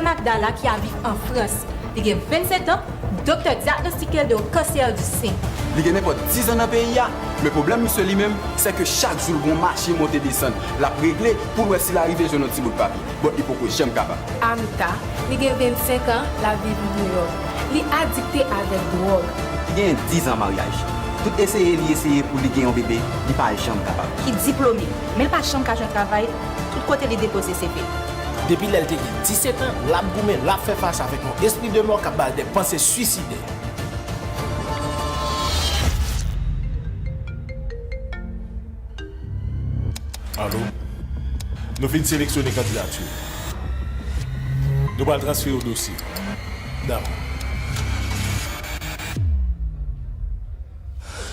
Magdala qui habite en France. Il a 27 ans, docteur diagnostiqué de cancer du sein. Il a pas 10 ans dans le pays. Mais le problème, monsieur lui-même, c'est que chaque jour, le marché monte et descend. La réglé pour voir s'il arrive sur notre petit bout de papier. Bon, il faut que j'aime capable. Amita, il a 25 ans, la vie de New York. Il est addicté avec drogue. Il a 10 ans de mariage. Tout essayer pour lui gagner un bébé, il n'est pas chambre capable. Qui est diplômé, mais pas chambre qui a un travail, tout côté les déposer ses fait. Depuis qu'elle a 17 ans, la Goumé l'a fait face avec un esprit de mort capable de pensées suicidaires. Allô? Nous venons sélectionner candidature. Nous allons transférer au dossier. D'accord.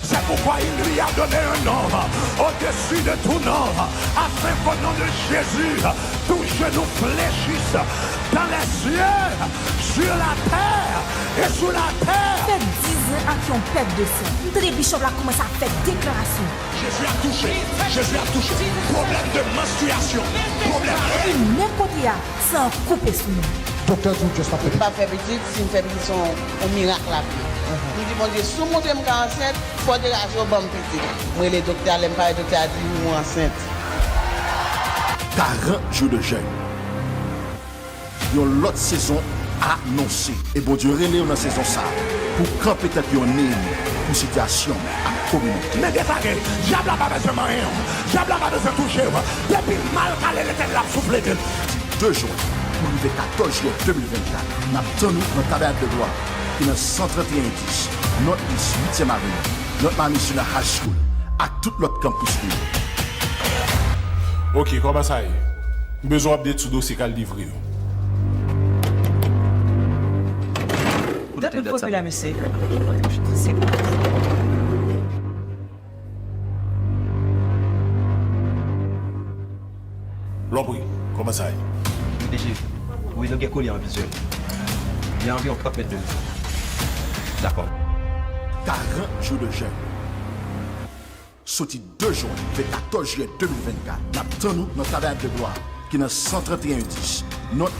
C'est pourquoi il lui a donné un nom au-dessus de tout nom, afin qu'au nom de Jésus, tout genou fléchisse dans les cieux, sur la terre et sous la terre. Ça fait 10 ans qu'ils ont perte de sang. André Bishop a commencé à faire déclaration. Jésus a touché. Problème de menstruation, problème. N'importe quoi, sans couper sous nous. Docteur Zou, je s'appelle. Pas faire petit, si une fait petit, son un miracle là. Nous disons, bon Dieu, si mon Dieu me enceinte, faut de l'argent bon petit. Moi, les docteurs, les docteurs a dit, moi enceinte. 40 jours de jeûne. Il y a l'autre saison annoncée. Et bon Dieu, relève dans la saison ça. Pour quand peut-être il y a une pour situation à communauté. Mais détaillé, diable n'a pas besoin de rien. Diable n'a pas besoin de toucher. Depuis mal calé, l'éternel a soufflé de 2 jours. Pour le 14 juillet 2024, nous avons nous dans le tabernacle de gloire, qui est dans 131 10, notre 8e avenue, notre mamie sur la high school, à tout l'autre campus. Ok, comment ça y est? Besoin d'update sur le dossier qu'elle livre. Date le populaire, monsieur. L'ombre, comment ça y est? DG, oui, nous avons collé en visuel. Il y a environ 30 mètres de vue. D'accord. 40 jours de jeûne. Sorti 2 jours, le 14 juillet 2024, nous avons notre tabernacle de gloire, qui est dans 131 10, notre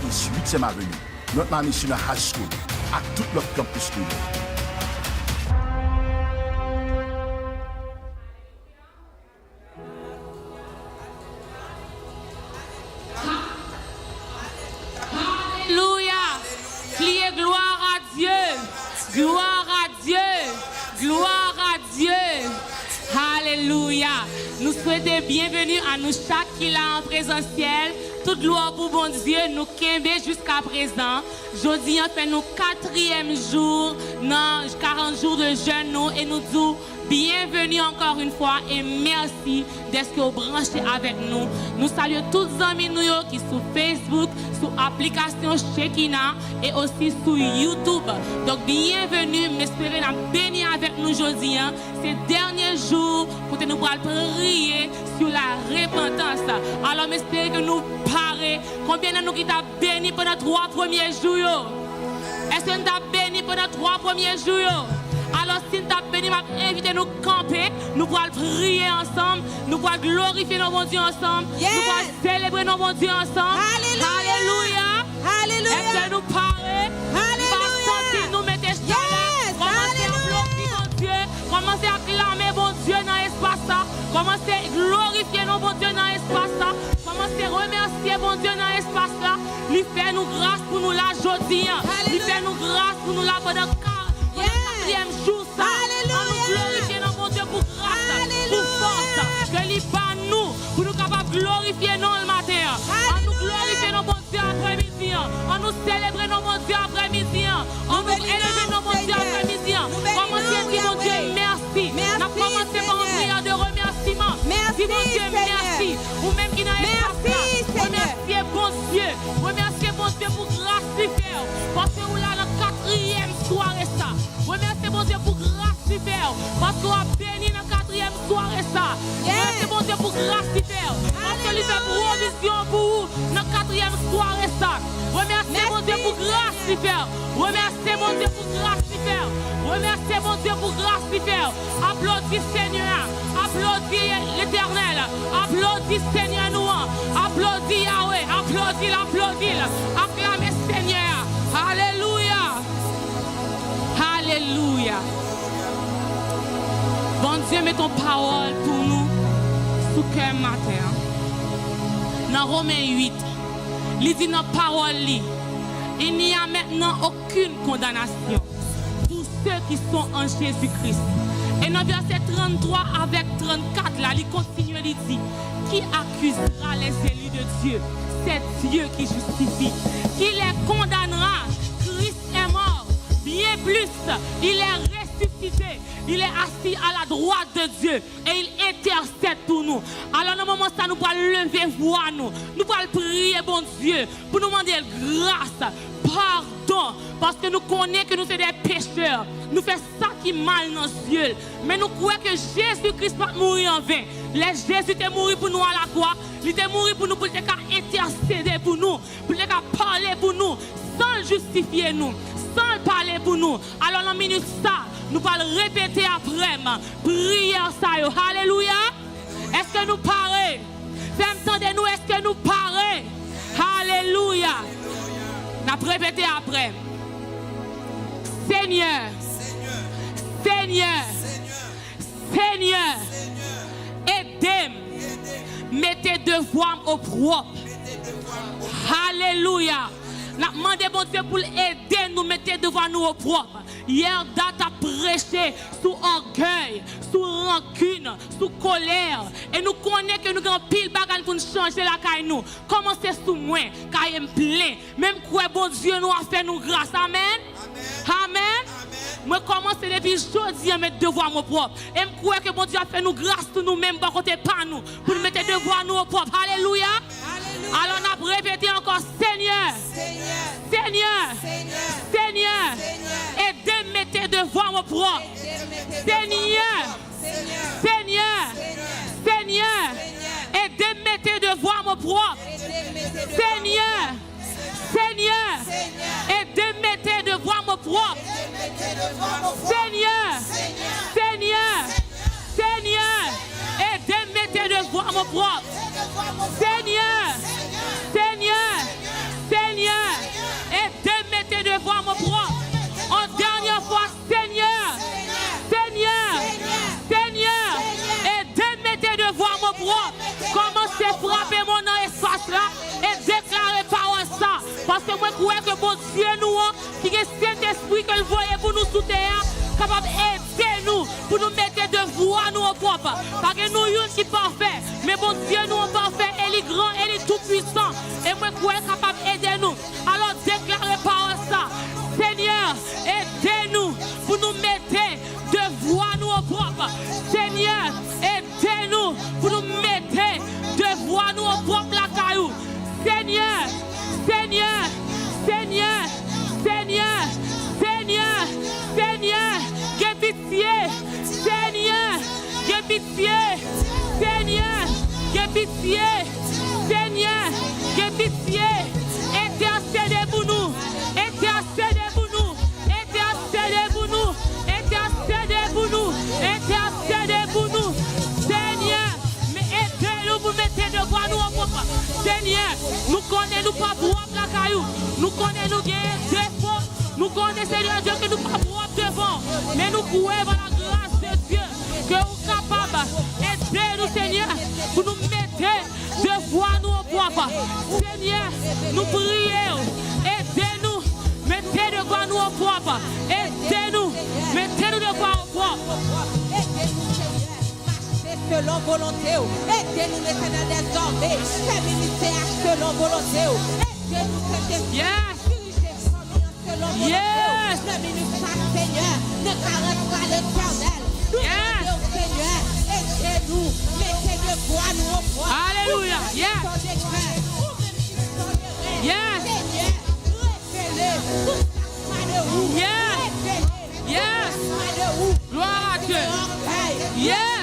8e avenue, notre mamie sur la high school, à tout l'autre campus. Gloire à Dieu. Gloire à Dieu. Alléluia. Nous souhaitons bienvenue à nous chaque qui l'a en présentiel. Toute gloire pour bon Dieu, nous qu'imbé jusqu'à présent. Jeudi, on fait nos 4e jour, dans 40 jours de jeûne, nous, et nous disons bienvenue encore une fois et merci d'être branchés avec nous. Nous saluons tous les amis nous qui sont sur Facebook, sur l'application Shekina et aussi sur YouTube. Donc bienvenue, m'espérez nous bénir avec nous aujourd'hui. Ces derniers jours, pour nous prier sur la repentance. Alors m'espérez que nous parler. Combien de nous qui t'a béni pendant 3 premiers jours? Est-ce que nous t'a béni pendant 3 premiers jours? Alors si nous t'a béni, invitez nous camper, nous pourrons prier ensemble, nous pourrons glorifier nos bons dieux ensemble, nous pourrons célébrer nos bons dieux ensemble. Alléluia. Alléluia. Est-ce que nous parler? Alléluia. Nous mettez commencez à applaudir mon Dieu, commencez à clamer bon Dieu dans l'espace, commencez à glorifier nos bons dieux dans l'espace, commencez à remercier bon Dieu dans l'espace là, lui fait nous grâce pour nous la journée, lui fait nous grâce pour nous la pendant 4e jour ça. On nous glorifier nos bon Dieu pour grâce, pour force, que lui par nous, pour nous capables de glorifier nous le matin. On nous glorifier nos bon Dieu après-midi, on nous célébrer nos bon Dieu après-midi, on nous élever nos bon Dieu après-midi. Commencez à dire mon Dieu merci. Nous avons commencé par une prière de remerciement. Merci mon Dieu merci. Ou même qui n'a pas remerciez bon Dieu. Remerciez bon Dieu pour grâce lui faire. Parce que vous là la 4e soirée ça. Remerciez bon Dieu pour grâce lui faire. Parce qu'on a béni la 4e soirée ça. Remerciez bon Dieu pour grâce lui faire. Parce que lui fait provision pour vous la 4e soirée ça. Remerciez mon Dieu pour grâce lui faire. Remerciez mon Dieu pour grâce lui faire. Remerciez mon Dieu pour grâce lui faire. Applaudis Seigneur. Applaudis l'Éternel. Applaudis Seigneur nous. Applaudis Yahweh. Applaudis, applaudis. Acclamez Seigneur. Dieu met ton parole pour nous sous cœur matin. Dans Romains 8, il dit dans parole, il n'y a maintenant aucune condamnation pour ceux qui sont en Jésus-Christ. Et dans verset 33 avec 34, là, il continue, il dit, qui accusera les élus de Dieu? C'est Dieu qui justifie. Qui les condamnera? Christ est mort. Bien plus, il est ressuscité. Il est assis à la droite de Dieu et il intercède pour nous. Alors, dans le moment ça, nous allons lever voix, nous allons prier, bon Dieu, pour nous demander grâce, pardon, parce que nous connaissons que nous sommes des pécheurs. Nous faisons ça qui est mal dans les yeux. Mais nous croyons que Jésus-Christ va mourir en vain. Jésus est mort pour nous à la croix. Il est mort pour nous, pour intercéder pour nous, pour parler pour nous, sans justifier nous, sans parler pour nous. Alors, dans la minute ça, nous allons répéter après prière ça. Alléluia. Est-ce que nous parlons? Faites-nous, est-ce que nous parlons? Alléluia. Nous allons répéter après. Seigneur, Seigneur, Seigneur, aidez-moi. Mettez devoir au propre. Alléluia. Nous demandons bon Dieu pour aider nous, mettez devant nous au propre. Hier, date a prêché sous orgueil, sous rancune, sous colère. Et nous connaissons que nous avons pile bagarre pour nous changer la caille nous. Commencez sous moi, car il est plein. Même quoi bon Dieu nous a fait nous grâce. Amen. Amen. Moi commence depuis aujourd'hui à mettre devoir mon propre. Et je crois que bon Dieu a fait nous grâce pour nous-mêmes, par contre pas nous, pour nous mettre devoir nous au propre. Alléluia. Alors on a répété encore, Seigneur, Seigneur, Seigneur, aidez-moi mettre devoir mon propre. Seigneur, Seigneur, Seigneur, aidez-moi mettre devoir mon propre. Seigneur, Seigneur, aidez-moi mettre devoir mon propre. Seigneur, Seigneur, Seigneur, aidez-moi mettre devoir mon propre. Seigneur, Seigneur, Seigneur, aidez-moi mettre devoir mon propre. En dernière fois, Seigneur, Seigneur, Seigneur, aidez-moi mettre devoir mon propre. Commencez à frapper mon espace là et déclarer parole ça. Parce que moi, je crois que bon Dieu nous, qui est Saint-Esprit que le voyez pour nous sous terre, capable d'aider nous pour nous mettre devoir nous au propre. Parce que nous, nous qui parfait, mais bon Dieu nous est parfait, il est grand, il est tout puissant. Et moi, je crois capable d'aider nous. Alors déclarez parole ça. Seigneur, aidez-nous pour nous mettre devoir nous au propre. Seigneur, aidez-nous pour nous mettre devoir nous au propre la caillou. Seigneur, Seigneur, Seigneur, Seigneur, Seigneur, Seigneur, que pitié, Seigneur, que pitié, Seigneur, que pitié, Seigneur, que pitié, intercédez pour nous, intercédez pour nous, intercédez pour nous, intercédez pour nous, intercédez pour nous, Seigneur, mais aidez-nous pour mettre devant nous au propre. Seigneur, nous connaissons pas propre la caillou, nous connaissons des défauts, nous connaissons Seigneur Dieu que nous pas propre devant, mais nous croyons par la grâce de Dieu que nous sommes capables d'aider-nous Seigneur pour nous mettre devant nous au propre. Seigneur, nous prions, aidez-nous, mettez devant nous au propre, aidez-nous, mettez-nous devant au propre. Selon volonté, aidez-nous l'éternel des armées, fais ministère selon volonté, aidez-nous Saint-Esprit, selon volonté, le ministère Seigneur, ne caresse pas l'éternel, nous demandons Seigneur, aidez-nous, mettez de voix nous au propre. Alléluia, Seigneur, révélez tout ça de où, gloire à Dieu, yes.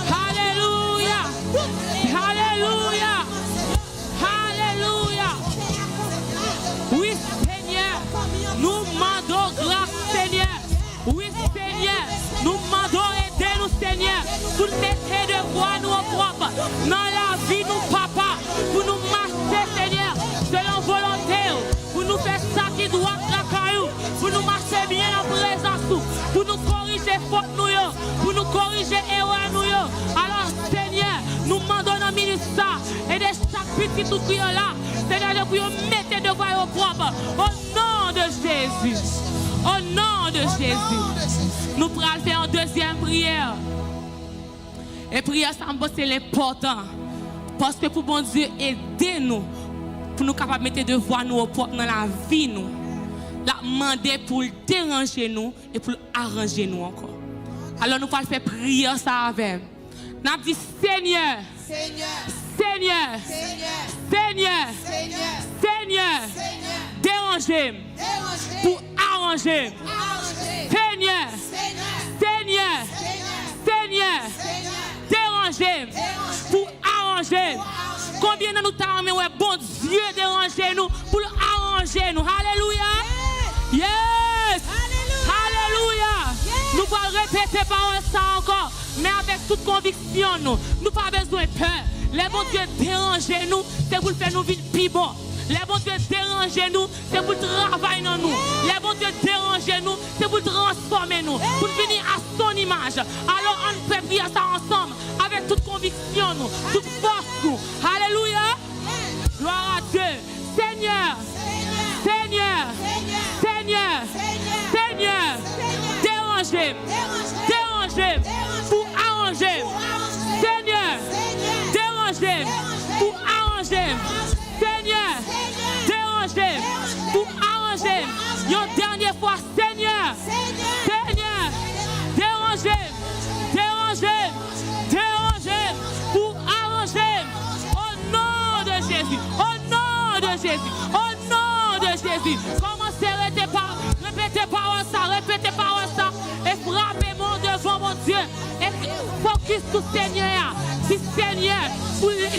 Alléluia. Alléluia. Alléluia. Oui, Seigneur. Nous demandons grâce, Seigneur. Oui, Seigneur. Nous demandons aider-nous, Seigneur. Pour mettre de voix nous au propre. Dans la vie, nous, papa. Pour nous marcher, Seigneur. Selon volonté. Pour nous faire ça qui petit tout criant là. Seigneur, je prie, mettez devant vos propres. Au nom de Jésus. Au nom de Jésus. Nous pourrons faire une deuxième prière. Et prière, ça c'est l'important. Parce que pour bon Dieu, aidez-nous. Pour nous capables de mettre devant nous au propre dans la vie. Nous. La demander pour déranger nous et pour arranger nous encore. Alors nous allons faire prière ça avec. Nous allons dire Seigneur. Seigneur. Seigneur. Seigneur. Seigneur. Dérangez pour arranger. Seigneur. Seigneur. Seigneur. Dérangez pour arranger. Combien de nous t'armons, ouais, bon Dieu, déranger nous pour arranger nous. Alléluia. Yes. Alléluia. Nous allons répéter par ça encore, mais avec toute conviction. Nous pas besoin de peur. Les bons Dieu déranger nous, c'est pour faire nous vivre plus bon. Les bons Dieu déranger nous, c'est pour travailler dans nous. Les bons Dieu déranger nous, c'est pour transformer nous, pour venir à son image. Alors on peut prier ça ensemble, avec toute conviction, toute force. Nous. Alléluia. Gloire à Dieu. Seigneur. Seigneur. Seigneur. Seigneur. Dérangez. Dérangez. Pour arranger. Seigneur. Dérangez. Pour arranger. Seigneur. Dérangez. Pour arranger. Une dernière fois. Seigneur. Seigneur. Dérangez. Dérangez. Dérangez. Pour arranger. Au nom de Jésus. Au nom de Jésus. Au nom de Jésus. Commencez à répéter par ça. Répétez par ça. Et frappez-moi devant mon Dieu. Et focus sur Seigneur. Si Seigneur, pour aider,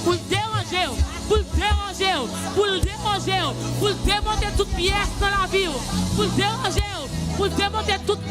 pour déranger, pour déranger, pour déranger, pour démonter toute pièce dans la vie, pour déranger, pour démonter toute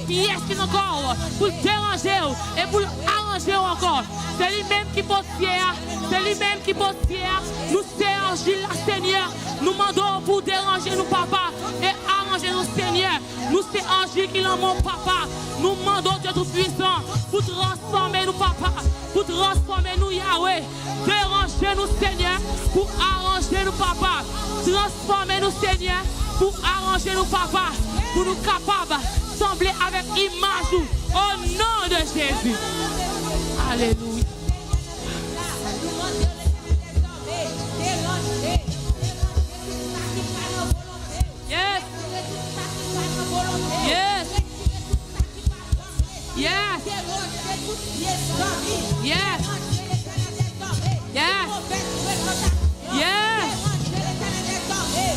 pièce qui est encore, pour déranger et pour arranger encore. C'est lui-même qui pose fier, c'est lui-même qui pose fier. Nous servons la Seigneur, nous demandons pour déranger nous papa et arranger nous Seigneur. Nous c'est Angile qui l'en mon papa. Nous demandons Dieu Tout-Puissant pour transformer nous papa, pour transformer nous Yahweh. Déranger nous Seigneur, pour arranger nous papa. Transformer nous Seigneur, pour arranger nous papa, pour nous capables de sembler avec image nous, au nom de Jésus. Alléluia. Yes. Yes. Yes. Yes. Yes. Yes.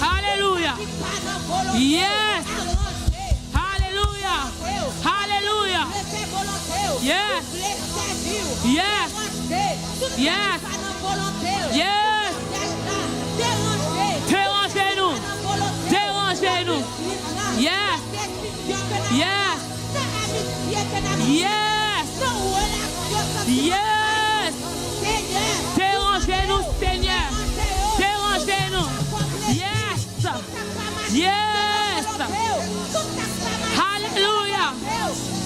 Hallelujah. Yes. Hallelujah. Hallelujah. Yes. Yes. Yes. Yes. Dérangez-nous. Dérangez-nous. Yes. Yes. Yes. Yes. Dérangez-nous, Seigneur. Dérangez-nous. Yes. Yes. Alléluia.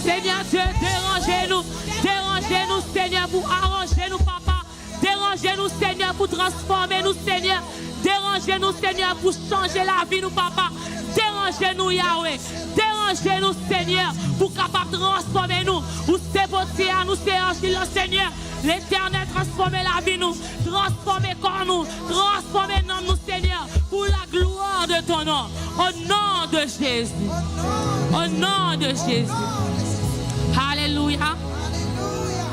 Seigneur Dieu, dérangez-nous. Dérangez-nous, Seigneur, pour arranger nous, papa. Dérangez-nous, Seigneur, pour transformer nous, Seigneur. Dérangez-nous, Seigneur, pour changer la vie, nous, papa. Dérangez-nous, Yahweh. Dérangez-nous, Seigneur, pour capable de transformer nous. Ou c'est possible, nous, c'est Angile, Seigneur. L'Éternel, transformer la vie, nous. Transformer corps, nous. Transformer nous, Seigneur, pour la gloire de ton nom. Au nom de Jésus. Au nom de Jésus. Alléluia.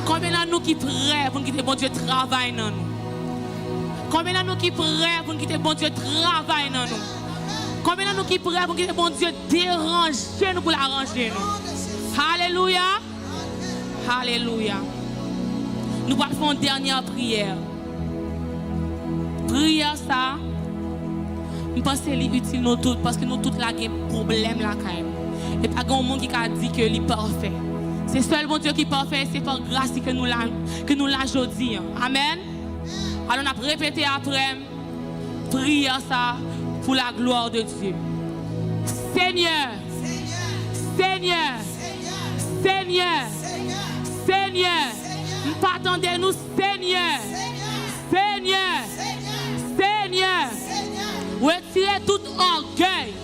Combien de nous qui prêts pour quitter bon Dieu travail dans nous? Combien de nous qui prêts pour quitter bon Dieu travail dans nous? Combien de nous qui prêts pour quitter bon Dieu déranger nous pour l'arranger nous? Alléluia. Alléluia. Nous allons faire une dernière prière. Prière ça. Je pense que c'est utile nous tous parce que nous tous là avons un problème là quand même. Et pas grand monde qui a dit que il est parfait. C'est seul bon Dieu qui est parfait, c'est par grâce que nous l'avons aujourd'hui. Amen. Alors on a répété après, prière ça pour la gloire de Dieu. Seigneur, Seigneur, Seigneur, Seigneur, pas attendre nous, Seigneur. Seigneur. Seigneur. Retirez tout orgueil.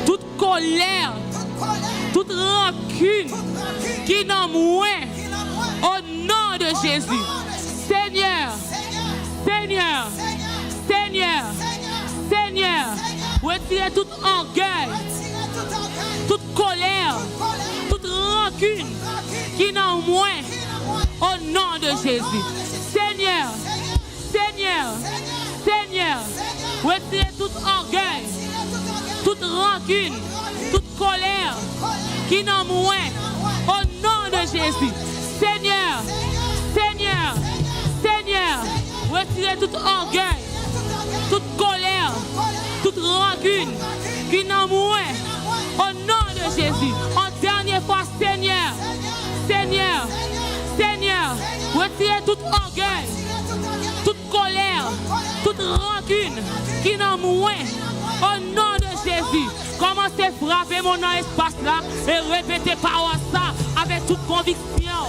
Toute colère. Toute rancune qui n'en moins. Au nom de Jésus. Seigneur. Seigneur. Seigneur. Seigneur. Retirez tout orgueil. Toute colère. Toute rancune qui n'en moins. Au nom de Jésus. Seigneur. Seigneur. Seigneur. Retirez tout orgueil. Toute rancune. Toute colère qui n'en moins. Au nom de Jésus. Seigneur. Seigneur. Seigneur. Retirez tout orgueil. Toute colère. Toute rancune qui n'en moins. Au nom de Jésus. En dernière fois, Seigneur. Seigneur. Seigneur. Retirez tout orgueil. Toute colère. Toute rancune qui n'en moins. Au nom de Jésus. Commencez à frapper mon espace là et répétez par ça avec toute conviction.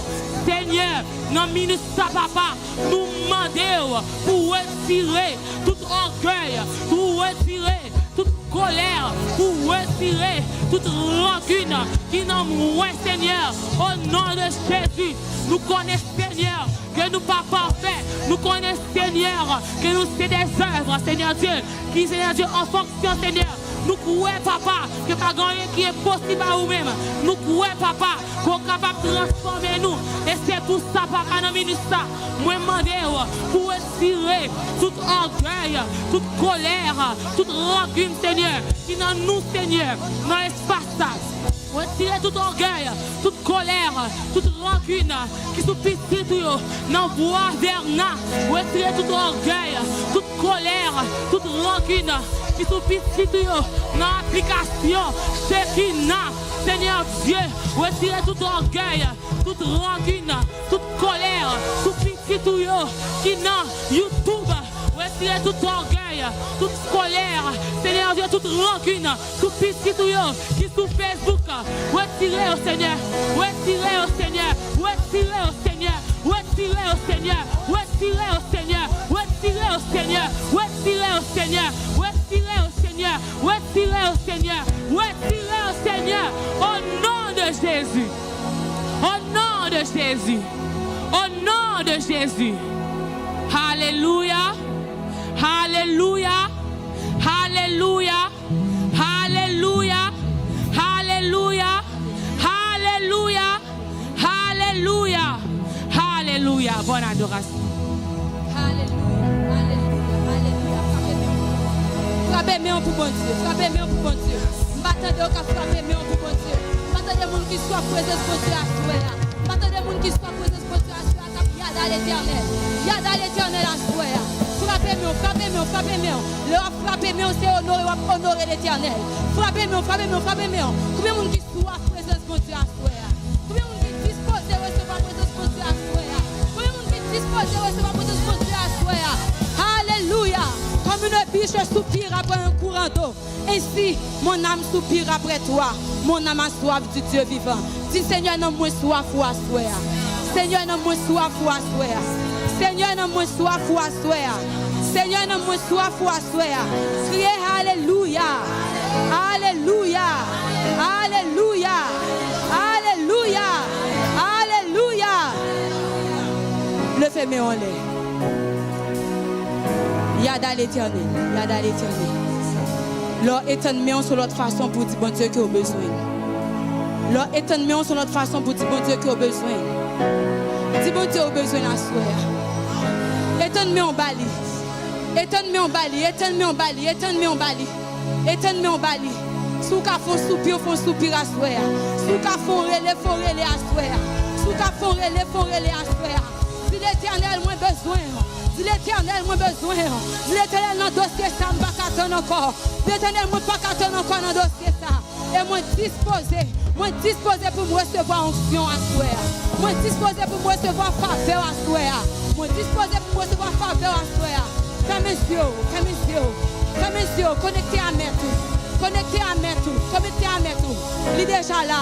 Seigneur, non minute ça papa, nous demandons pour retirer tout orgueil, pour retirer toute colère, pour retirer toute rancune qui n'en moins, Seigneur. Au nom de Jésus, nous connaissons, Seigneur, que nous pas parfaits. Nous connaissons, Seigneur, que nous c'est des œuvres, Seigneur Dieu, qui, Seigneur Dieu, en fonction, Seigneur. Nous croyons, papa, que pas rien qui est possible à nous-mêmes. Nous croyons, papa, qu'on est capable de transformer nous. Et c'est pour ça, papa, dans minute ça, moi demande pour retirer tout orgueil, toute colère, toute rancune, Seigneur, qui dans nous, Seigneur, dans l'espace ça. Retirez tout orgueil, toute colère, toute rancune qui sont petites dans voie verna. Retirez tout orgueil, toute colère, toute rancune qui sont petites dans l'application Shekinah. Seigneur Dieu, retirez tout orgueil, toute rancune, toute colère, tout petit qui dans YouTube. Retirez tout orgueil, toute colère, Seigneur Dieu, toute rancune, tout petit qui sur Facebook. Retirez au Seigneur, retirez au Seigneur, retirez au Seigneur, retirez au Seigneur, retirez au Seigneur, retirez au Seigneur, retirez au Seigneur, retirez au Seigneur, retirez au Seigneur, retirez au Seigneur, au nom de Jésus, au nom de Jésus, au nom de Jésus. Alléluia. Alléluia, alléluia, alléluia, alléluia, alléluia, alléluia, alléluia. Bonne adoration. Alléluia, alléluia, alléluia. Frappez-moi pour bon Dieu, frappez-moi pour bon Dieu. M'attendez au cas frappez-moi pour bon Dieu. M'attendez les gens qui soient présents pour Dieu à souhait. M'attendez les gens qui soient présents pour Dieu à souhait. Y'a dans l'éternel, y'a dans l'éternel à souhait. Frappez-moi, frappez-moi, frappez-moi. Le frappez-moi, c'est honorer l'éternel. Frappez-moi, frappez-moi, frappez-moi. Combien de gens qui sont à présence pour Dieu à souhait? Combien de gens qui disposent de recevoir présence pour Dieu à souhait? Combien de gens qui disposent de recevoir présence pour Dieu à souhait? Alléluia. Comme une biche soupire après un courant d'eau, ainsi mon âme soupire après toi. Mon âme a soif du Dieu vivant. Dis Seigneur, non moins soif ou à souhait. Seigneur, non moins soif ou à souhait. Seigneur, non moins soif ou à souhait. Seigneur, non moins soif ou à souhait. Criez Alléluia. Alléluia. Alléluia. Alléluia. Alléluia. Le fait mais on l'est. Yada l'éternel. Yada l'éternel. Leur étonnement sur l'autre façon pour dire bon Dieu qui a besoin. Leur étonnement sur l'autre façon pour dire bon Dieu qui a besoin. Dis bon Dieu a besoin à soi. Étonnement en bali. Étonnement en bali. Étonnement en bali. Étonnement en bali. Étonnement en bali. Sous qu'à font soupir à soi. Sous qu'à font relais à soi. Sous qu'à font relais à soi. Dis l'éternel moins besoin. Dis l'éternel moins besoin. Dis l'éternel dans dossier ça ne va pas attendre encore. L'éternel moi pas attendre encore dans dossier ça. Et moi disposé pour me recevoir onction à soi. Moi disposé pour me recevoir faveur à soi. Moi disposé pour me recevoir faveur à soi. Fais mes yeux, connecté à mes tout. Connecté à mes tout. Connecté à mes tout. Il est déjà là.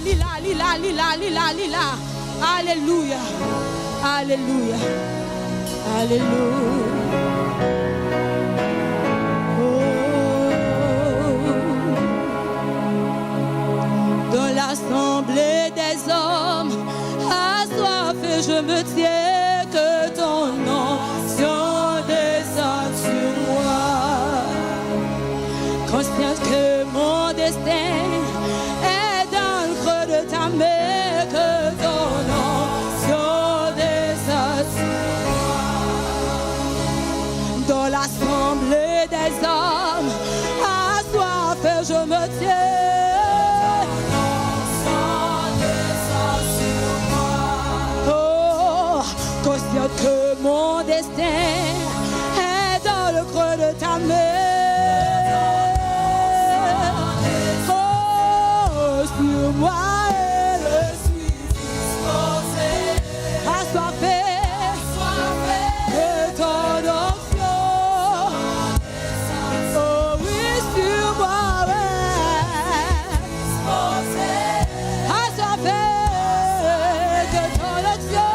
lila. Alléluia. Alléluia. Alléluia. Dans l'assemblée des hommes, assoiffé, je me tiens que ton nom descend sur moi. Conscience que mon destin est dans le creux de ta main, que ton nom descend sur moi. Dans l'assemblée des hommes, assoiffé, je me tiens. Que mon destin est dans le creux de ta main. Oh, sur moi je suis disposé, assoiffé de ton onction. Oh oui, sur moi disposé, assoiffé de ton onction.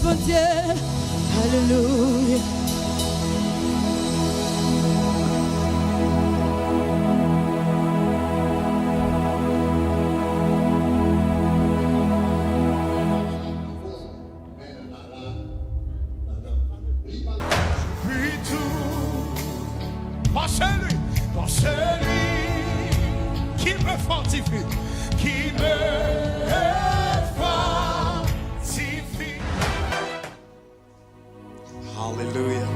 mon Dieu. Alléluia. Puis tout, par celui qui me fortifie, qui me fortifie. Hallelujah.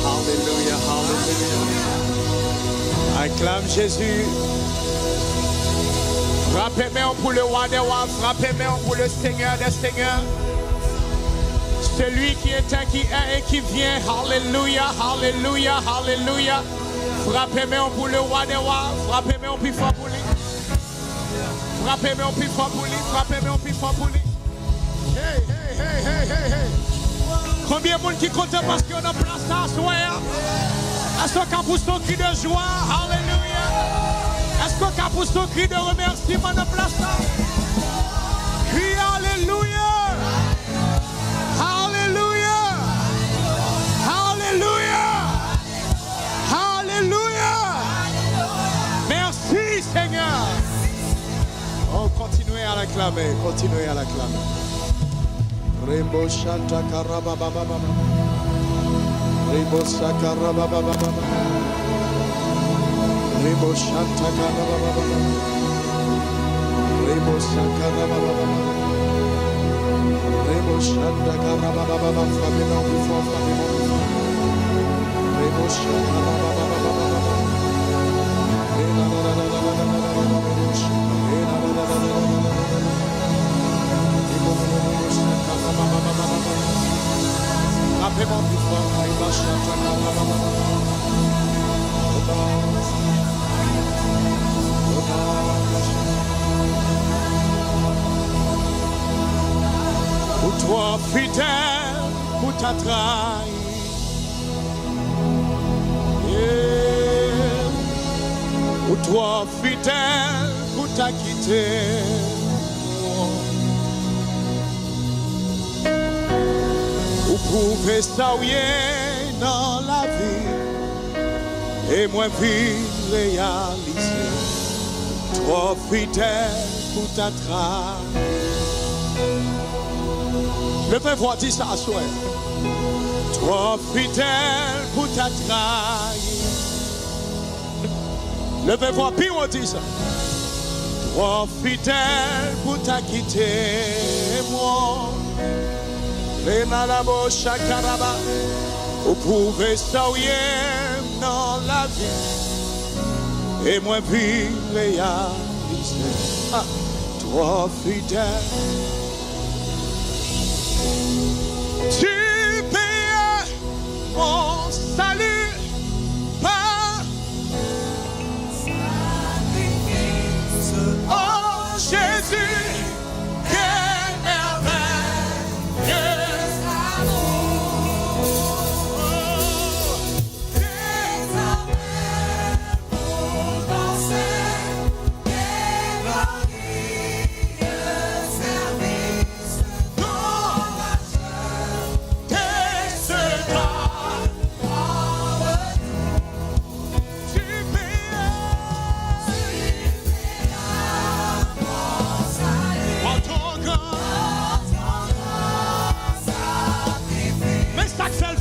Hallelujah. Hallelujah. Acclame Jésus. Frappez-moi pour le roi des rois. Frappez-moi pour le Seigneur des seigneurs. Celui qui était, qui est et qui vient. Alléluia, alléluia, alléluia. Frappez-moi pour le roi des rois. Frappez-moi plus fort pour lui. Frappez-moi plus fort pour lui. Frappez-moi plus fort pour lui. Hey, hey, hey, hey, hey, hey. Combien de monde qui compte parce qu'on a place à soir? Est-ce qu'on a poussé un cri de joie? Alléluia. Est-ce qu'on a poussé un cri de remerciement de place là? Crie alléluia. Merci Seigneur. Oh, continuez à l'acclamer, continuez à l'acclamer. Rebo Shanta Karababa. Rebo Sakarababa. Rebo Shanta Karababa. Rebo Sakarababa. Rebo Shanta Karababa. Frappez-moi plus fort, frappez-moi plus fort. Rebo Shanta Karababa. Rappelez-moi plus fort, pour toi fidèle, pour ta trahi. Pour toi fidèle, pour ta quitter. Vous pouvez s'auiller dans la vie et moi vie réaliser. Toi fidèle pour ta trahi. Levez-vous, dis ça à soi. Toi fidèle pour ta trahi. Levez-vous, puis on dit ça. Toi fidèle pour ta quitter moi. Les malabos chakaraba. Vous pouvez s'auiller dans la vie et moi vie réaliser. Ah, toi fidèle. Tu payes mon salut par sacrifice. Oh Jésus, quelle merveilleuse amour. Désormais pour danser, quel glorieux service.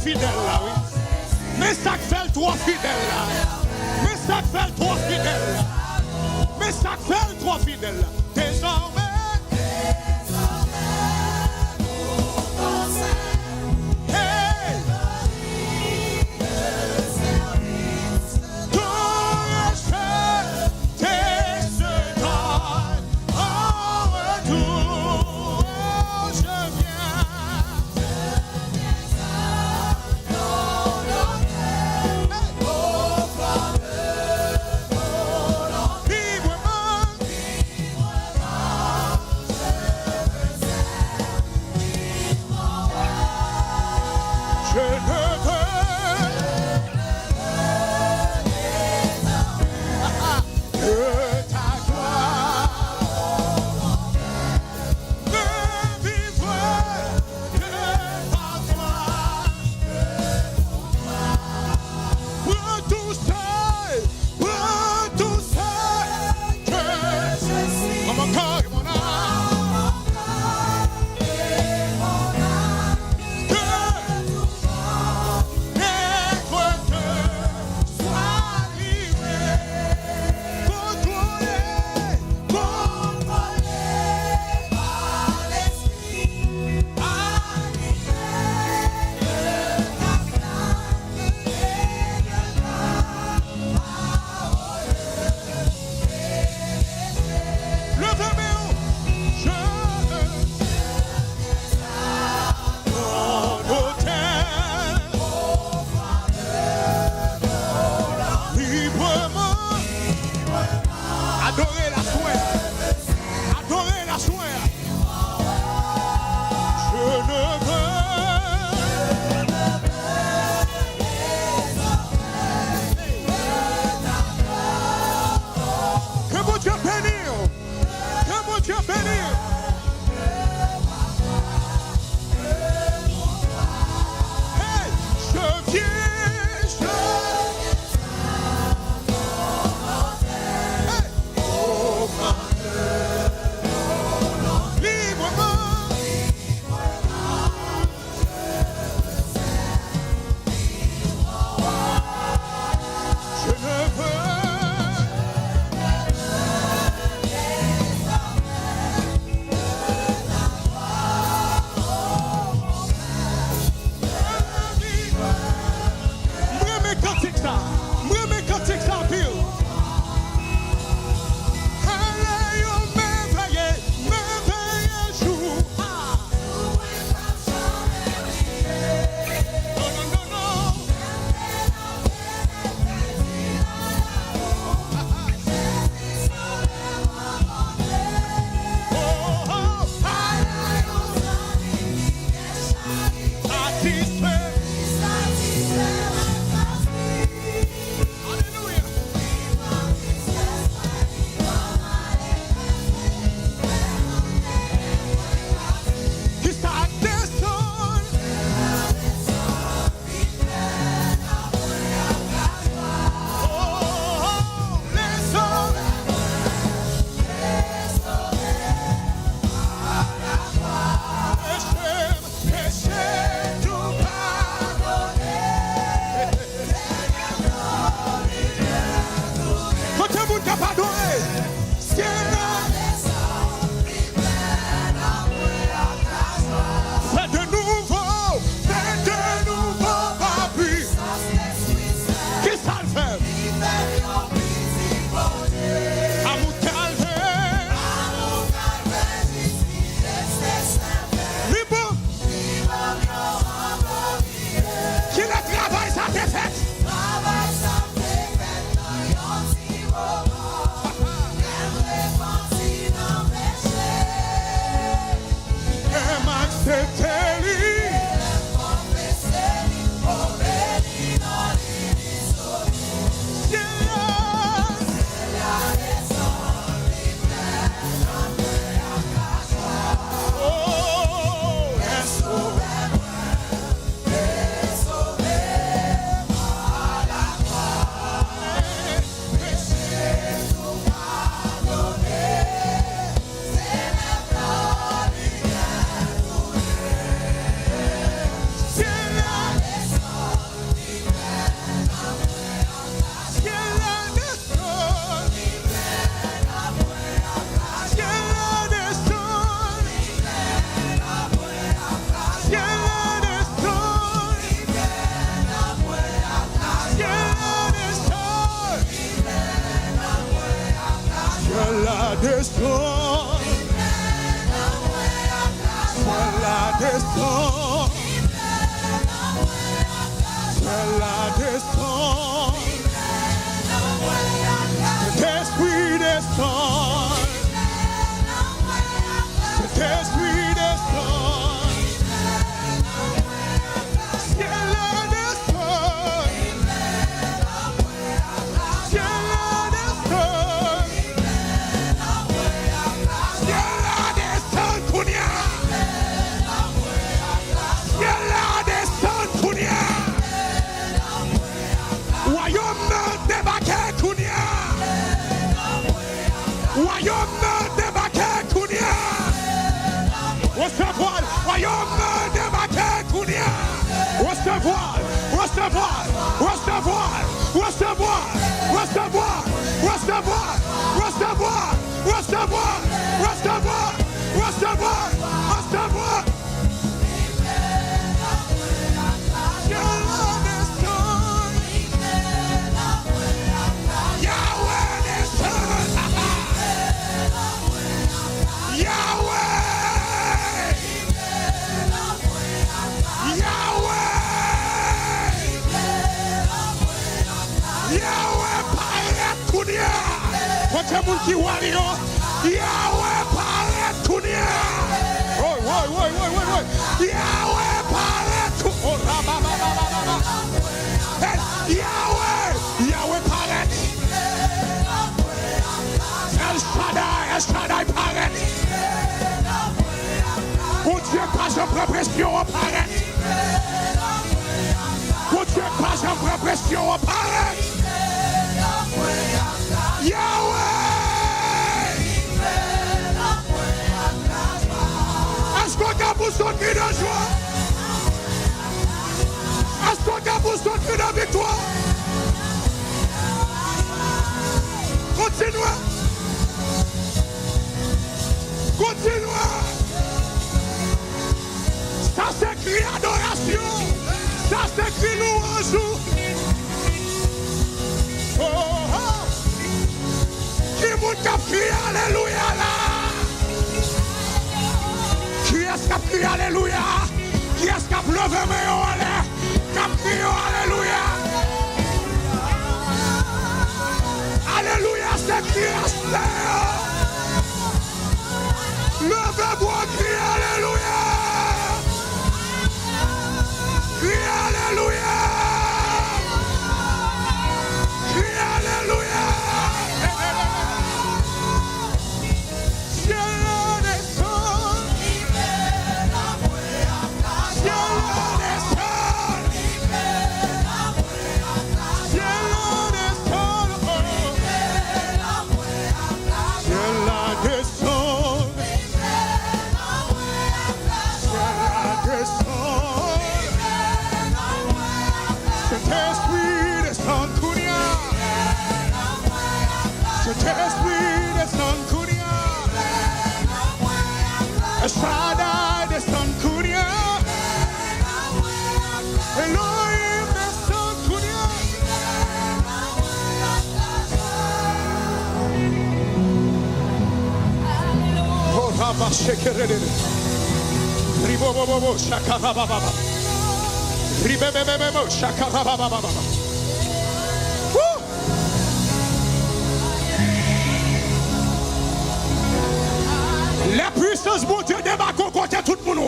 Fidèle là, oui. Mais ça fait toi fidèle là. Mais ça fait toi fidèle là. Mais ça fait toi fidèle là. Désormais, pour danser. Hey. Le service. Tout rejet, tes secondes. En retour, je viens. recevoir, recevoir, recevoir, recevoir, recevoir, recevoir, recevoir, recevoir, recevoir, recevoir, recevoir. Kote moun ki wali yo, Yahweh pale tunia. Oi. Yahweh pale tu. Oh rabababababa. Yahweh pale. El Shaddai pale. Mon Dieu pas en pression pale. Mon Dieu pas en pression pale. Yahweh! Est-ce qu'on a pour sortir de joie? Est-ce qu'on a pour sortir de victoire? Continuez! Ça s'écrit adoration! Ça s'écrit louange! Qui vous a crié alléluia là? Qui est-ce qui a crié alléluia? Qui est-ce qui a levé mes yeux là? Qui a crié alléluia? Alléluia, c'est Christ. Levez-vous, criez alléluia. Criez alléluia. Criez alléluia. Shaddai, the son Kuria. Elohim, the son Kuria. Oh, Rabba Shekerede. Ribobobo Shakarababa. Ribebebebo Shakarababa. La puissance de Dieu débarque au côté tout le monde.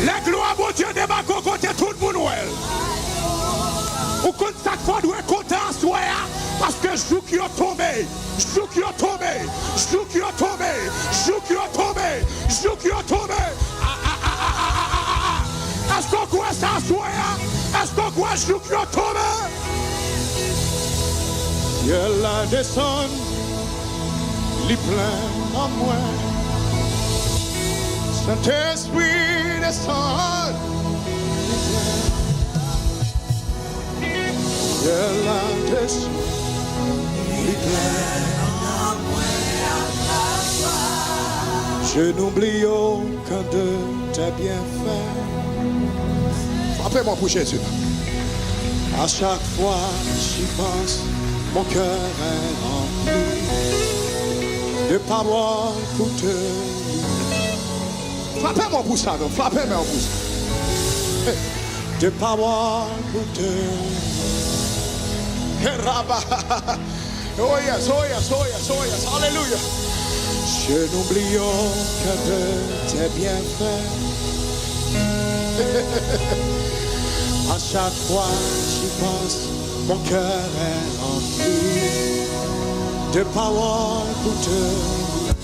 La gloire de Dieu débarque au côté tout le monde. Ou quand chaque fois doit compter en soi parce que jour qui a tombé, jour qui a tombé, jour qui a tombé, jour qui a tombé, jour qui a tombé. Est-ce qu'on croit ça en soi? Est-ce qu'on croit jour qui a tombé? Ciel la descend, li plein en moi. Saint-Esprit descend. Ciel la descend, li plein en moi. Je n'oublie aucun de tes bienfaits. Frappez-moi pour Jésus. À chaque fois j'y pense, mon cœur est rempli de paroles pour te lire. Frappez-moi pour ça, donc frappez-moi pour ça. De paroles pour te lire. Oh yes, oh yes, oh yes, oh yes, hallelujah. Je n'oublie aucun de tes bienfaits. À chaque fois j'y pense, mon cœur est rempli de paroles pour te lire.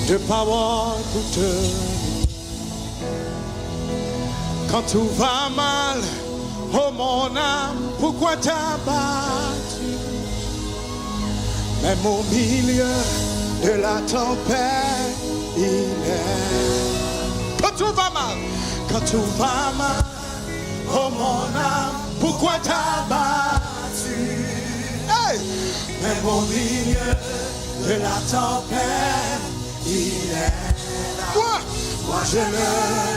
De paroles pour te lire. Quand tout va mal, oh mon âme, pourquoi t'as battu? Même au milieu de la tempête, il est quand tout va mal. Quand tout va mal, oh mon âme, pourquoi t'as battu? Hey! Mais au milieu de la tempête, il est là. Moi je le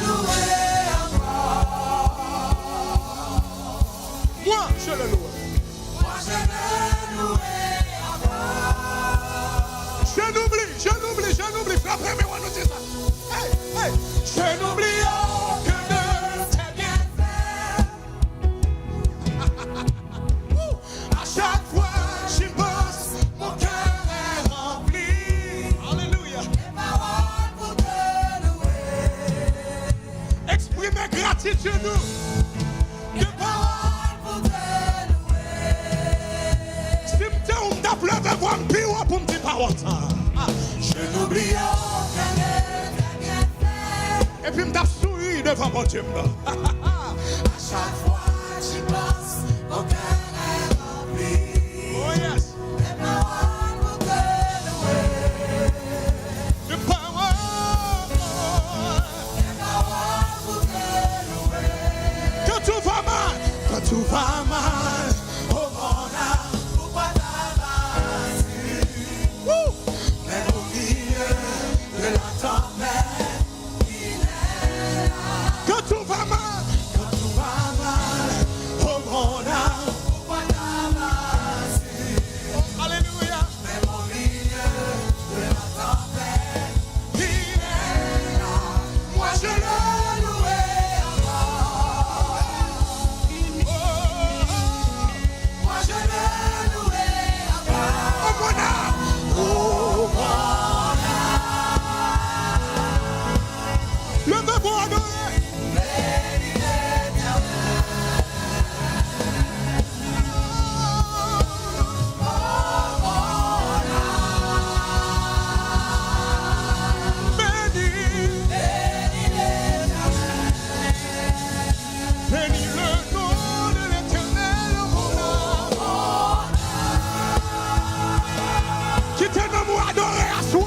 louerai encore. Moi je le louerai. Moi je le louerai encore. Je n'oublie, frappez-moi, on nous dit ça. Hey, hey, je n'oublie aucun de tes bienfaits. À chaque fois j'y pense, mon cœur est rempli. Alléluia. Des paroles pour te louer. Exprimez gratitude. Des paroles pour te louer. Si tu t'as pleuré, voir un pire pour me dire paroles. Je n'oublie aucun de tes bienfaits. Et puis me tape souri devant mon Dieu. À chaque fois j'y pense, mon cœur est rempli. Oh yes. Des paroles pour te louer. Des paroles pour te louer. Quand tout va mal, oh mon âme, pourquoi t'as battu? Mais au milieu de la tempête, il est là. Quand tout va mal, oh mon âme, pourquoi t'as battu? Oh, alléluia. Mais au milieu de la tempête, il est là. Moi je le louerai encore. Oh, moi je le louerai encore. Oh mon âme. Oh, levez-vous adorer. Béni l'Éternel. Oh, mon âme. Béni l'Éternel. Béni le nom de l'Éternel, mon âme. Qui te nomme ou adorer à soi.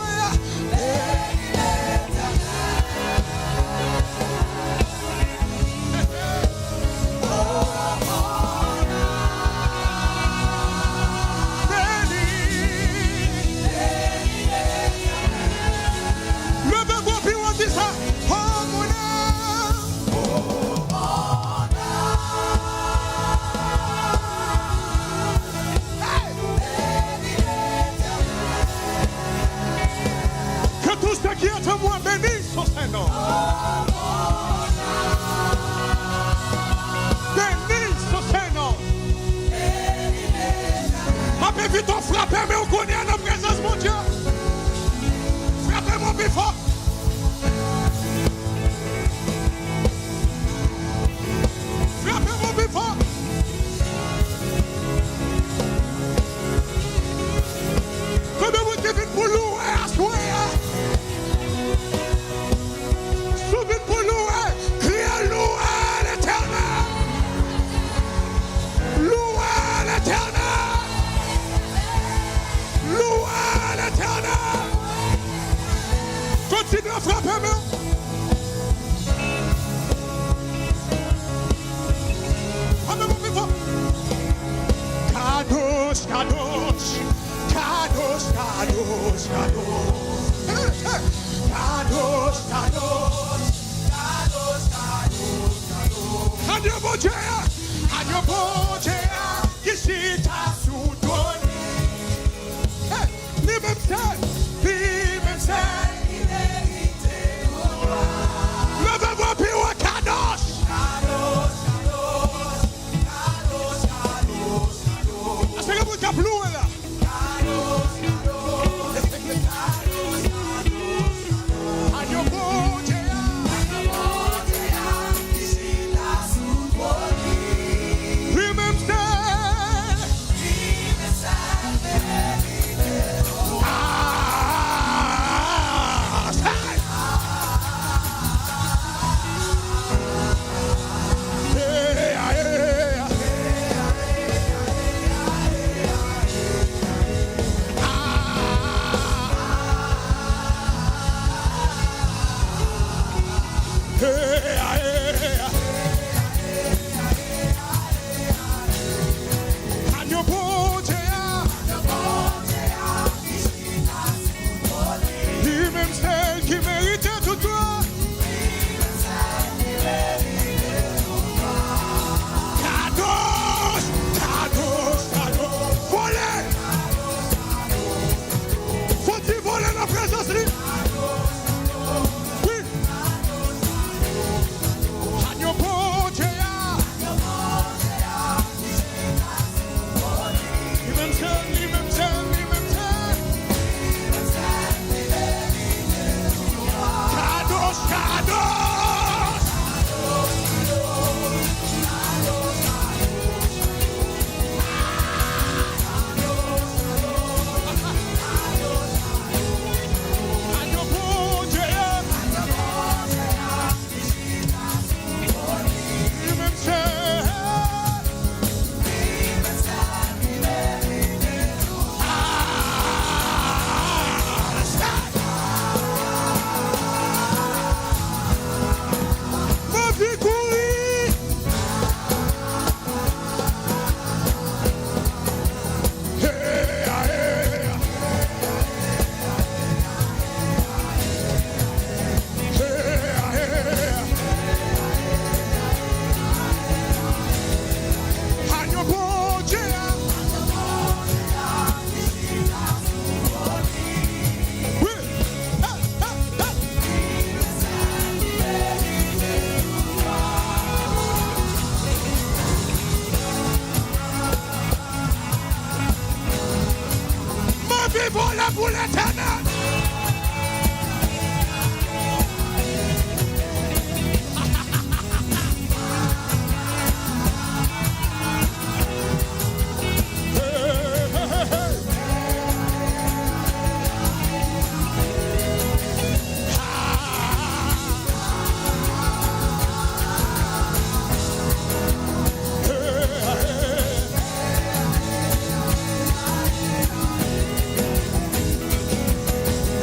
Levez-vous puis on dit ça. Oh mon âme. Oh mon âme. Hey. Que tout ce qui est en moi bénisse son Saint-Nom. Bénisse son Saint-Nom. Ma paix vite on frappe, mais on connaît la présence mon Dieu. Frappez-moi plus fort. Frappez-moi plus fort. Comment vous devez pour louer à soi? Souvez pour louer. Criez louer l'Éternel. Louer l'Éternel. Louer l'Éternel. Continuez à frapper, mais. Frappez-moi plus fort. Kadosh, Kadosh. Kadosh, Kadosh, Kadosh. Hey, hey. Kadosh, Kadosh. Kadosh, Kadosh, Kadosh. Adieu, bon Dieu. Adieu, bon Dieu. Ici, t'as soudonné. Hey, lui-même seul. Lui-même seul. Il hérité de toi. Levez-vous, puis ouais, Kadosh. Kadosh, Kadosh. Kadosh, Kadosh, Kadosh. Est-ce que vous êtes là? Kadosh, Kadosh. Lui-même celle qui mérite tout toi. Kadosh, Kadosh, Kadosh. Voler. Faut-il voler la présence de lui? Oui. Agneau bon Dieu. Lui-même seul, lui-même seul, lui-même seul. Kadosh, Kadosh. Agneau bon Dieu. Lui-même seul. Ma vie courir. Agneau bon Dieu. Oui. Ma vie vole pour l'éternel.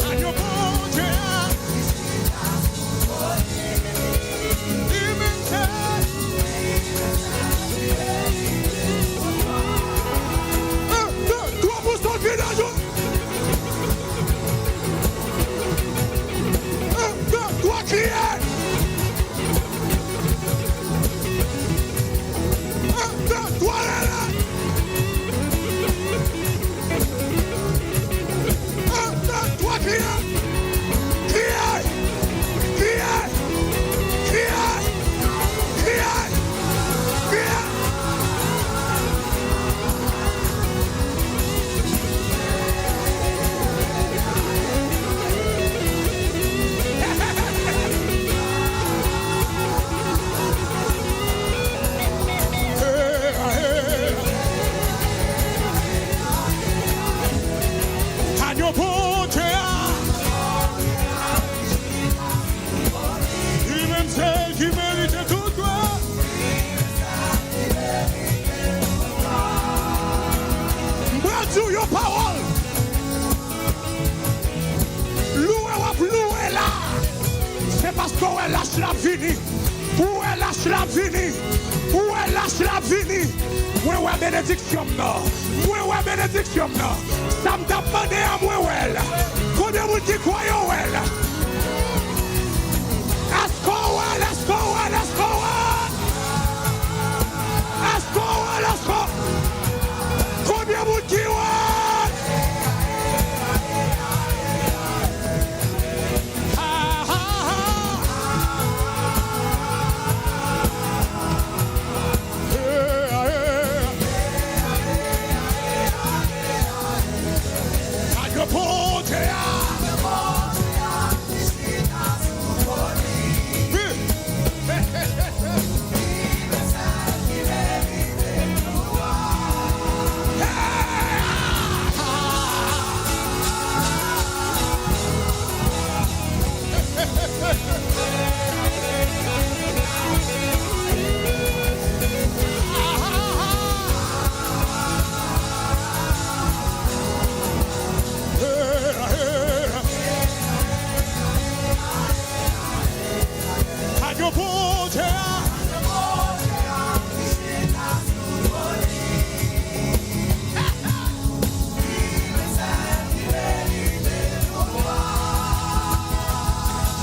Agneau bon Dieu. Lui-même seul. Un, deux, trois pour son village. Un, deux, trois, crier. Un, deux, trois, là. Un, deux, trois, crier. Crier. Crier. Crier. Crier. Crier. Agneau bon Dieu. Lui-même celle qui mérite tout toi. Moi dis your parole. Loué là. C'est parce qu'on lâche la vini. Où est lâche la vini? Où est lâche la vini? Où est bénédiction non? Où est bénédiction non? Ça me t'a demandé à moi well. Combien vous dites quoi yo well? Let's go well, let's go well, let's go well. Let's go well, let's go. Combien vous dites well? Ah, ah, ah. Agneau bon Dieu. Yo bon Dieu.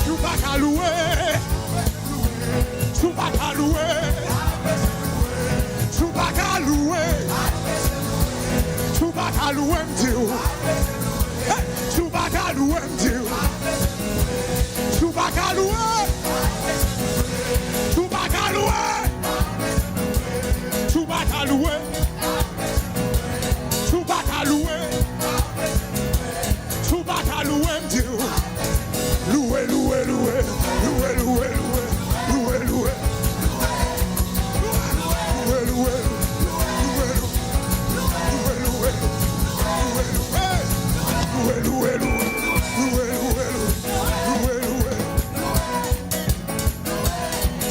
Tu vas qu'à louer. Tu vas qu'à louer. Tu vas qu'à louer. Tu vas qu'à louer, Dieu. Tu vas qu'à louer, Dieu. Tu vas qu'à louer. Tu vas qu'à louer. Tu vas qu'à louer. Tu vas qu'à louer. Tu vas qu'à louer, Dieu. Louer, louer, louer. Louer, louer, louer. Louer, louer. Louer, louer.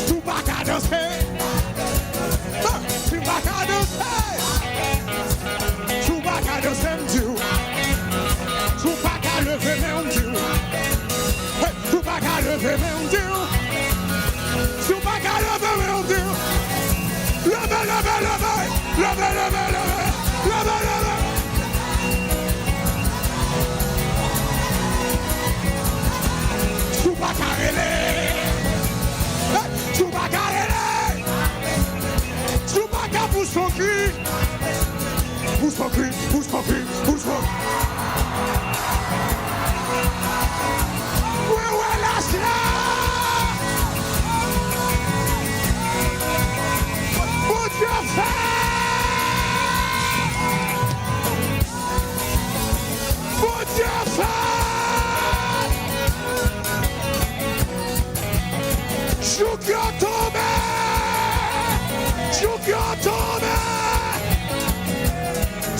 Tu vas qu'à danser. Tu vas qu'à danser. Tu vas qu'à danser, Dieu. Tu vas qu'à lever, mon Dieu. Tu vas qu'à lever, mon Dieu. Tu vas qu'à lever, mon Dieu. Levez, levez, levez. Levez, levez, levez. Levez, levez. Tu vas carrer, tu vas carrer, tu vas carrer pour son cri, pour son cri, pour son cri, pour son cri. Ouais, ouais, lâche-la. Mon Dieu fait. Mon Dieu fait. Joue qui a tombé, joue qui a tombé.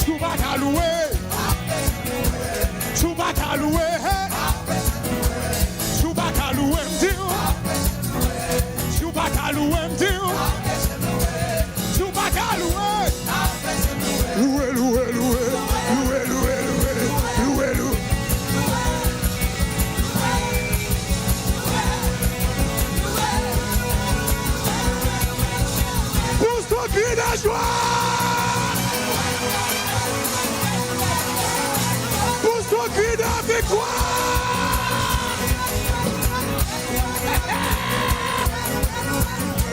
Tu vas qu'à louer, tu vas qu'à louer, tu vas qu'à louer, Dieu. Tu vas qu'à louer, Dieu. Tu vas qu'à louer. Louer, louer, louer, louer, louer, louer, louer, louer. Cri de joie. Pousse ton cri de victoire.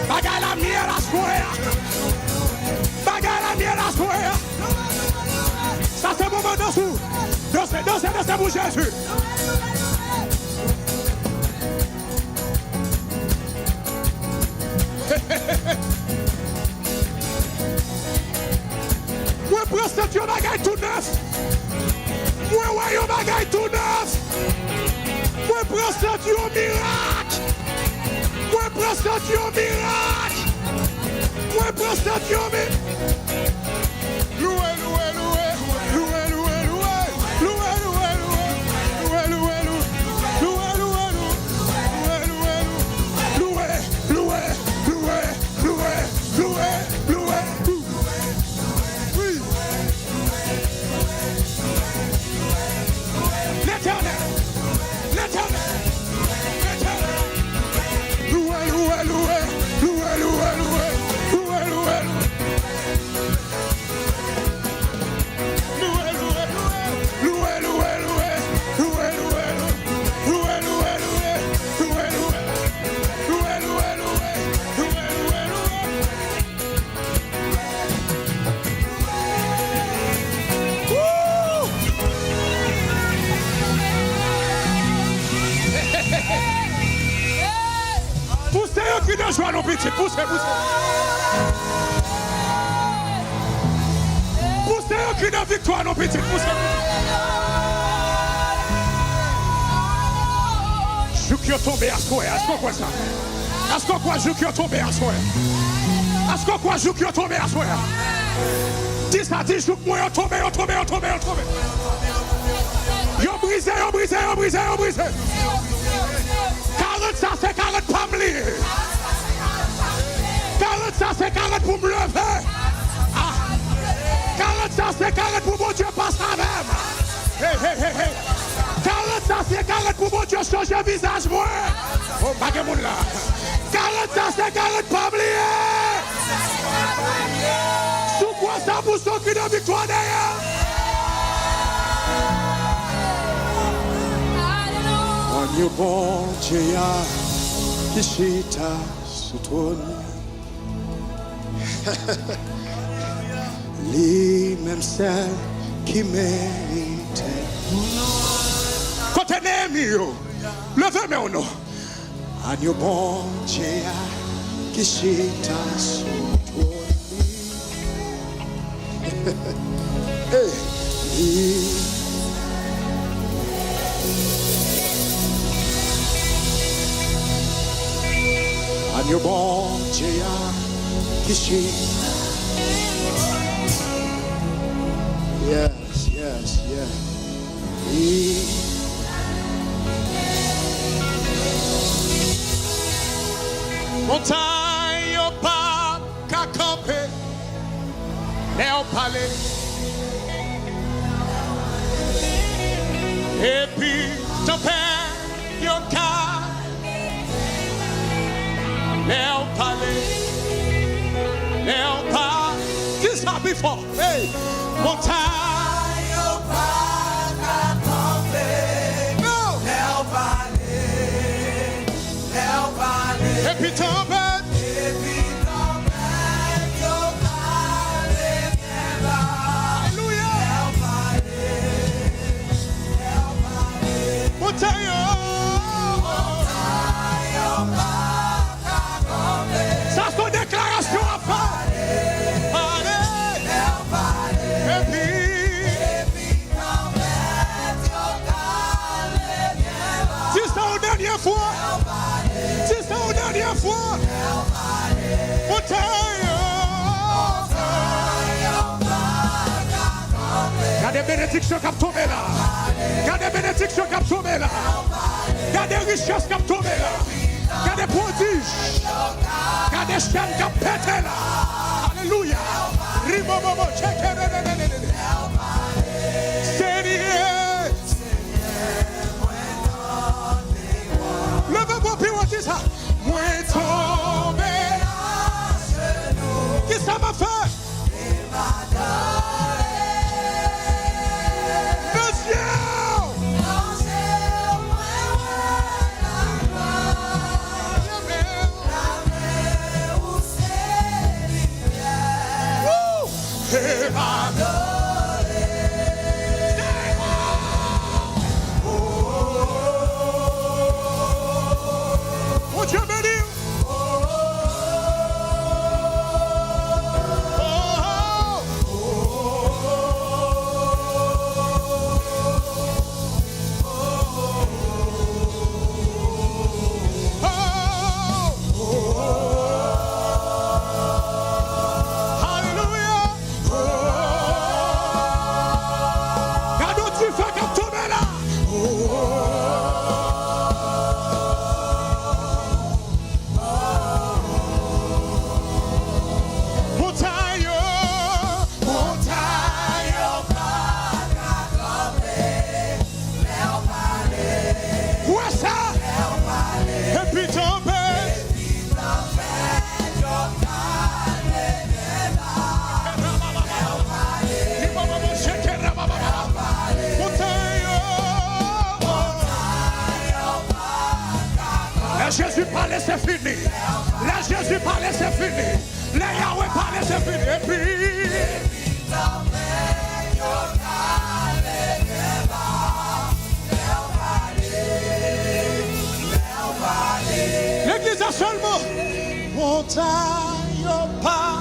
Bagaille la mienne à soir. Bagaille la mienne à soir. Ça c'est le moment de dessous. Dansez, dansez, dansez pour Jésus. Moi, prends yon bagaille tout neuf. Moi, ouais, yon bagaille tout neuf. Moi, prends yon miracle. Moi, prends yon miracle. Moi, prends yon miracle. Loué, loué, loué. Loué, loué, loué. Loué, loué, loué. Loué, loué, loué. Loué, loué, loué. Loué, loué, loué. Loué, loué, loué. L'éternel, l'éternel, l'éternel. Loué, loué, loué, loué, loué, loué, loué, loué. Loué, loué, loué, loué, loué, loué, loué, loué, loué, loué, loué, loué, loué, loué, loué, poussez un cri de joie, nos petits, poussez, poussez. Poussez un cri de victoire, nos petits, poussez. Joue qui est tombé à soi, est-ce qu'on voit ça? Est-ce qu'on voit joue qui est tombé à soi? Est-ce qu'on voit joue qui est tombé à soi? Dis ça, dis joue que moi, est tombé, est tombé, est tombé, est tombé. Yo brisé, yo brisé, yo brisé, yo brisé. 40 ça c'est 40 pas me lier. 40 ça c'est 40 pour me lever. 40 ça c'est 40 pour mon Dieu passe à même. Hey, hey, hey, hey. 40 ça c'est 40 pour mon Dieu changer visage moi. Oh, pas que mon là. 40 40, ça c'est 40, pas oublier. Sous quoi ça pour ceux qui ont victoire derrière? On est bon Dieu qui chita sous trône. Lui-même celle qui mérite. Côté Néhémie, levez-moi au nom. On est bon Dieu qui chita sous trône. On est bon Dieu qui chita. Yes, yes, yes. Montagne au pas qu'à camper, mais au palais. Et puis ton père, yon cas, mais au palais, mais au pas. Qui ça before? Hey, montagne au pas qu'à camper, no, mais au palais, mais au palais. Et puis ton père. Ça c'est une déclaration à faire. Et puis si c'est une dernière fois. Si c'est une dernière fois. Gardez bénédiction qui a tombé là. Gardez bénédiction qui a tombé là. Gardez richesse qui a tombé là. Gardez prodiges. Gardez chaînes qui a pété là. Alléluia. Ribobobo. Seigneur. Levez-vous puis on dit ça. Moi tombé. Qui ça m'a fait? Jésus parlait, c'est fini. La Jésus parlait, c'est fini. La Yahweh parlait, c'est fini. Et puis l'église a seulement montagne au pas.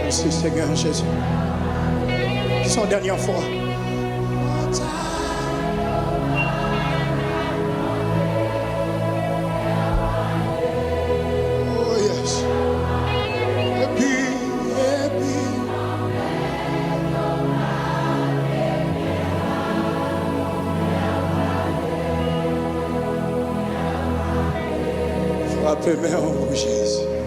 Merci Seigneur Jésus. Son dernière fois. Oh yes. Et puis. frappez mes pour Jésus.